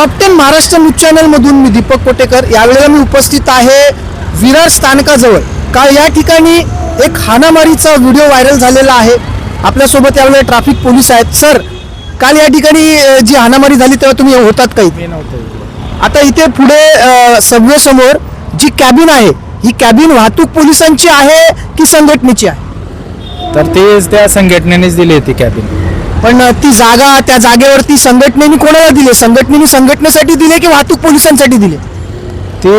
Top 10 Maharashtra news channel मधून मी दीपक कोटेकर. यावेळेला मी उपस्थित आहे विरार स्थानकाजवळ. काल या ठिकाणी एक हाणामारीचा व्हिडिओ व्हायरल झालेला आहे. आपल्यासोबत यावेळेला ट्रॅफिक पोलीस आहेत. सर, काल या ठिकाणी जी हाणामारी झाली तेव्हा तुम्ही होतात का इथे? आता इथे पुढे सबवे समोर जी कॅबिन आहे, ही कॅबिन वाहतूक पोलिसांची आहे की संघटनेची आहे? तर तेच त्या संघटनेनेच दिली होती कॅबिन. पण ती जागा, त्या जागेवरती संघटनेने कोणाला दिली? संघटनेने संघटनेसाठी दिले की वाहतूक पोलिसांसाठी दिले? ते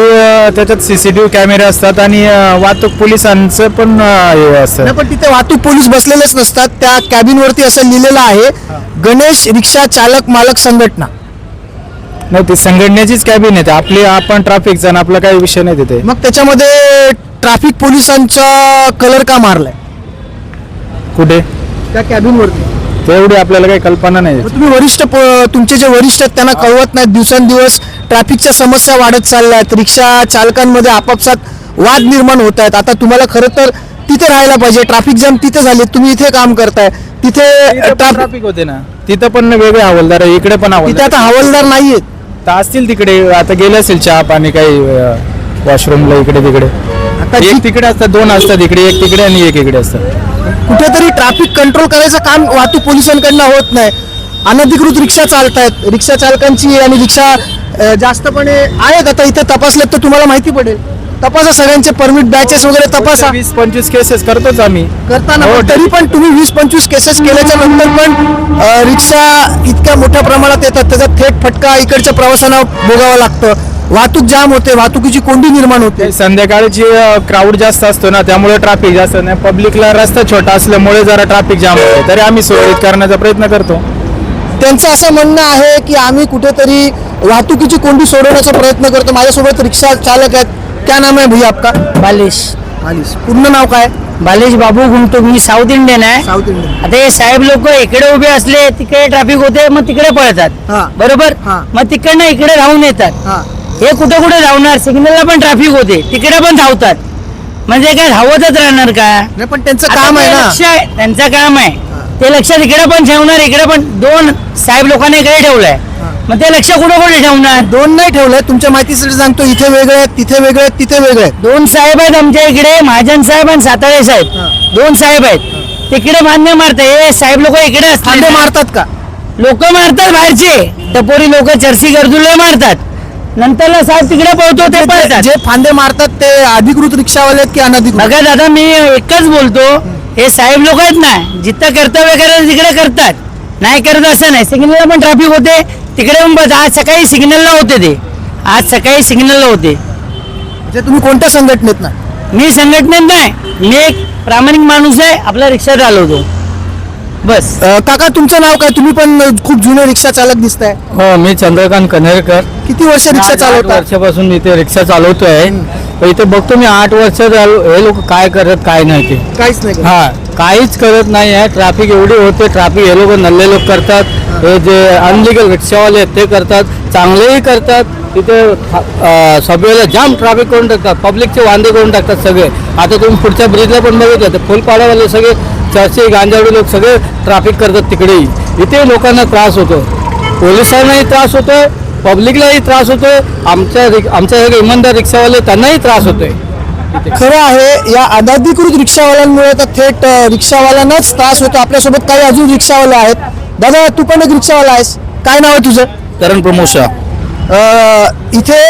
त्याच्यात सीसीटीव्ही कॅमेरे असतात आणि वाहतूक पोलिसांचं पण हे असतं. पण तिथे वाहतूक पोलीस बसलेलेच नसतात. त्या कॅबिन वरती असं लिहिलेलं आहे, गणेश रिक्षा चालक मालक संघटना. नाही, ती संघटनेचीच कॅबिन आहे. आपली आपण ट्रॅफिकचा आणि आपला काही विषय नाही तिथे. मग त्याच्यामध्ये ट्रॅफिक पोलिसांचा कलर का मारलाय कुठे त्या कॅबिन वरती? तेवढी आपल्याला काही कल्पना नाही. तुम्ही वरिष्ठ तुमचे जे वरिष्ठ आहेत त्यांना कळवत नाहीत? दिवसेंदिवस ट्रॅफिकच्या समस्या वाढत चालल्या आहेत. रिक्षा चालकांमध्ये आपापसात वाद निर्माण होत आहेत. आता तुम्हाला खरं तर तिथे राहायला पाहिजे. ट्रॅफिक जाम तिथे झाले, तुम्ही इथे काम करताय. तिथे ट्रॅफिक होते ना, तिथं पण वेगळे हवालदार आहे, इकडे पण तिथे आता हवालदार नाहीयेत. तर असतील तिकडे. आता गेले असेल चहा पाणी काही वॉशरूमला इकडे तिकडे. आता एक तिकडे असतात, दोन असतात इकडे, एक तिकडे आणि एक इकडे असतात. कुठेतरी ट्रॅफिक कंट्रोल करायचं काम वाहतूक पोलिसांकडनं होत नाही. अनधिकृत रिक्षा चालतायत. रिक्षा चालकांची आणि रिक्षा जास्तपणे आहेत. आता इथे तपासलेत तर तुम्हाला माहिती पडेल. तपासा सगळ्यांचे परमिट बॅचेस वगैरे तपासा. 20-25 केसेस करतोच आम्ही. करताना तरी पण तुम्ही 20-25 केसेस केल्याच्या नंतर पण रिक्षा इतक्या मोठ्या प्रमाणात येतात, त्याचा थेट फटका इकडच्या प्रवाशांना भोगावं लागतं. वाहतूक जाम होते, वाहतुकीची कोंडी निर्माण होते. संध्याकाळची क्राऊड जास्त असतो ना, त्यामुळे ट्रॅफिक जास्त नाही. पब्लिकला रस्ता छोटा असल्यामुळे जरा ट्रॅफिक जाम होते. तरी आम्ही सुरळीत करण्याचा प्रयत्न करतो. त्यांचं असं म्हणणं आहे की आम्ही कुठेतरी वाहतुकीची कोंडी सोडवण्याचा प्रयत्न करतो. माझ्यासोबत रिक्षा चालक आहेत. क्या नाम है भैया आपका? बालिश. पूर्ण नाव काय? बालिश बाबू घुमतो. मी साऊथ इंडियन आहे. South Indian. आता हे साहेब लोक इकडे उभे असले, तिकडे ट्रॅफिक होते, मग तिकडे पळतात. हा. बरोबर. हा. मग तिकडनं इकडे धावून येतात. हे कुठे कुठे धावणार? सिग्नलला पण ट्रॅफिक होते, तिकडे पण धावतात. म्हणजे काय धावतच राहणार का? नाही, पण त्यांचं आता काम आहे ते ना. लक्ष आहे, त्यांचं काम आहे. ते लक्ष तिकडे पण ठेवणार, इकडे पण. दोन साहेब लोकांनी इकडे ठेवलंय, मग ते लक्ष कुठे कुठे ठेवणार? दोन नाही ठेवलंय, तुमच्या माहितीसाठी सांगतो. इथे वेगळे आहेत, तिथे वेगळे आहेत, तिथे वेगळे आहेत. दोन साहेब आहेत आमच्या इकडे, महाजन साहेब आणि सातारे साहेब. दोन साहेब आहेत तिकडे. मान्य मारते हे साहेब लोक इकडे फांदे असतात. मारतात का? लोक मारतात बाहेरचे, टपोरी लोक चर्ची गर्दुले मारतात. नंतरला साहेब तिकडे पळतो, ते पळतात. जे फांदे मारतात ते अधिकृत रिक्षावाले आहेत की अनधिकृत? बघा दादा, मी एकच बोलतो, हे साहेब लोक आहेत ना, जिथं कर्तव्य करायचं तिकडे करतात. नाही करत असं नाही. सिग्नलला पण ट्रॅफिक होते, तिकडे पण बस. आज सकाळी सिग्नलला होते ते, आज सकाळी सिग्नलला होते. म्हणजे तुम्ही कोणत्या संघटनेत ना? मी संघटनेत नाही, मी एक प्रामाणिक माणूस आहे, आपला रिक्षा चालवतो बस. काका, तुमचं नाव काय? तुम्ही पण खूप जुने रिक्षा चालक दिसताय. हो, मी चंद्रकांत कन्हेरकर. किती वर्ष रिक्षा 8 चालवता? वर्षापासून इथे रिक्षा चालवतोय. पण इथे बघतो मी 8 वर्ष हे लोक काय करत काय नाही ते. काहीच नाही. हा, काहीच करत नाही आहे. ट्रॅफिक एवढी होते. ट्रॅफिक हे लोक नल्ले लोक करतात. हे जे अनलिगल रिक्षावाले आहेत ते करतात, चांगलेही करतात. तिथे सबवेला जाम ट्रॅफिक करून टाकतात, पब्लिकचे वांदे करून टाकतात सगळे. आता तुम्ही पुढच्या ब्रिजला पण बघितलं तर फुलपाड्यावाले सगळे चर्चे गांजावडी लोक सगळे ट्रॅफिक करतात तिकडेही. इथे लोकांना त्रास होतो, पोलिसांनाही त्रास होतोय, पब्लिकलाही त्रास होतोय. आमच्या हे इमानदार रिक्षावाले त्यांनाही त्रास होतोय. खरं आहे, या अनधिकृत रिक्षावाल्यांमुळे तर थेट रिक्षावाल्यांनाच त्रास होतो. आपल्यासोबत काही अजून रिक्षावाले आहेत. दादा, तू पण एक रिक्षावाला आहेस, काय नाव आहे तुझं? करण प्रमोद शाह. इथे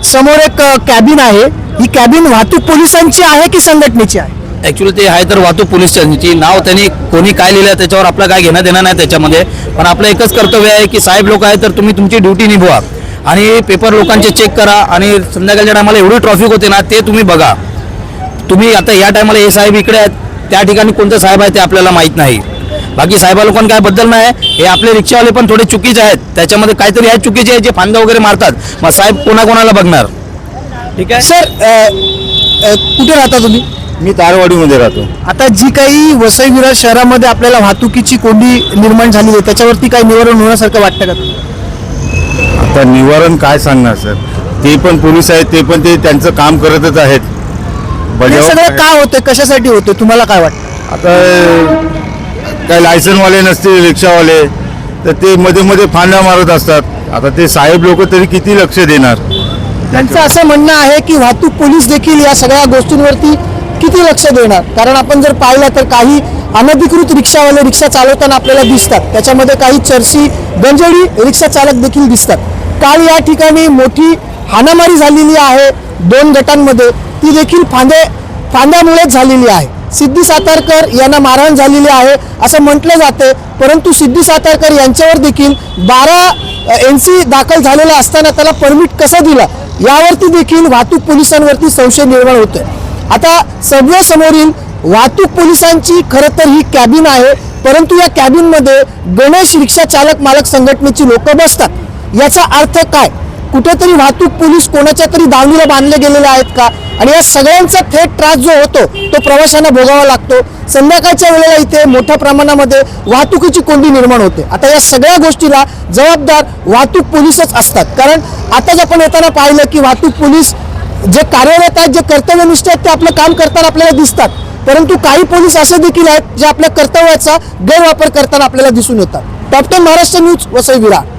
समोर एक कॅबिन आहे. ही कॅबिन वाहतूक पोलिसांची आहे की संघटनेची आहे? ॲक्च्युली ते आहे तर वाहतूक पोलीस स्टेशनची. नाव त्यांनी कोणी काय लिहिलं त्याच्यावर आपलं काय घेणं देणं नाही त्याच्यामध्ये. पण आपलं एकच कर्तव्य आहे की साहेब लोक आहे तर तुम्ही तुमची ड्युटी निभवा आणि पेपर लोकांचे चेक करा. आणि संध्याकाळच्या टायमाला एवढी ट्रॉफिक होते ना, ते तुम्ही बघा. तुम्ही आता या टायमाला हे साहेब इकडे आहेत, त्या ठिकाणी कोणतं साहेब आहे ते आपल्याला माहीत नाही. बाकी साहेबा लोकांना काय बद्दल नाही. हे आपले रिक्षावाले पण थोडे चुकीचे आहेत. त्याच्यामध्ये काहीतरी आहेत चुकीचे आहेत, जे फांदा वगैरे मारतात. मग साहेब कोणाकोणाला बघणार? ठीक आहे सर, कुठे राहता तुम्ही? मी तारवाडीमध्ये राहतो. आता जी काही वसई विरार शहरामध्ये आपल्याला वाहतुकीची कोंडी निर्माण झाली आहे, त्याच्यावरती काही निवारण होण्यासारखं वाटतं का? आता निवारण काय सांगणार सर? ते पण पोलीस आहेत, ते पण त्यांचं काम करतच आहेत. हे सगळं का होतं, कशासाठी होतं, तुम्हाला काय वाटतं? आता काय लायसनवाले नसतील रिक्षावाले, तर ते मध्ये मध्ये फांद्या मारत असतात. आता ते साहेब लोक तरी किती लक्ष देणार. त्यांचं असं म्हणणं आहे की वाहतूक पोलीस देखील या सगळ्या गोष्टींवरती किती लक्ष देणार. कारण आपण जर पाहिलं तर काही अनधिकृत रिक्षावाले रिक्षा चालवताना आपल्याला दिसतात, त्याच्यामध्ये काही चर्ची गंजडी रिक्षा चालक देखील दिसतात. काल या ठिकाणी मोठी हाणामारी झालेली आहे 2 गटांमध्ये, ती देखील फांद्यामुळेच झालेली आहे. सिद्धी सातारकर यांना मारहाण झालेली आहे असं म्हटलं जाते, परंतु सिद्धी सातारकर यांच्यावर देखील 12 NC दाखल झालेला असताना त्याला परमिट कसं दिलं यावरती देखील वाहतूक पोलिसांवरती संशय निर्माण होतोय. आता सबवे समोरील वाहतूक पोलिसांची खरं तर ही कॅबिन आहे, परंतु या कॅबिनमध्ये गणेश रिक्षा चालक मालक संघटनेची लोक बसतात. याचा अर्थ काय? कुठेतरी वाहतूक पोलीस कोणाच्या तरी दावणीला बांधले गेलेले आहेत का? आणि या सगळ्यांचा थेट त्रास जो होतो तो प्रवाशांना भोगावा लागतो. संध्याकाळच्या वेळेला इथे मोठ्या प्रमाणामध्ये वाहतुकीची कोंडी निर्माण होते. आता या सगळ्या गोष्टीला जबाबदार वाहतूक पोलीसच असतात. कारण आताच आपण येताना पाहिलं की वाहतूक पोलीस जे कार्यरत आहेत, जे कर्तव्यनिष्ठ आहेत, ते आपलं काम करताना आपल्याला दिसतात, परंतु काही पोलीस असे देखील आहेत जे आपल्या कर्तव्याचा गैरवापर करताना आपल्याला दिसून येतात. Top 10 Maharashtra news, Vasai Virar.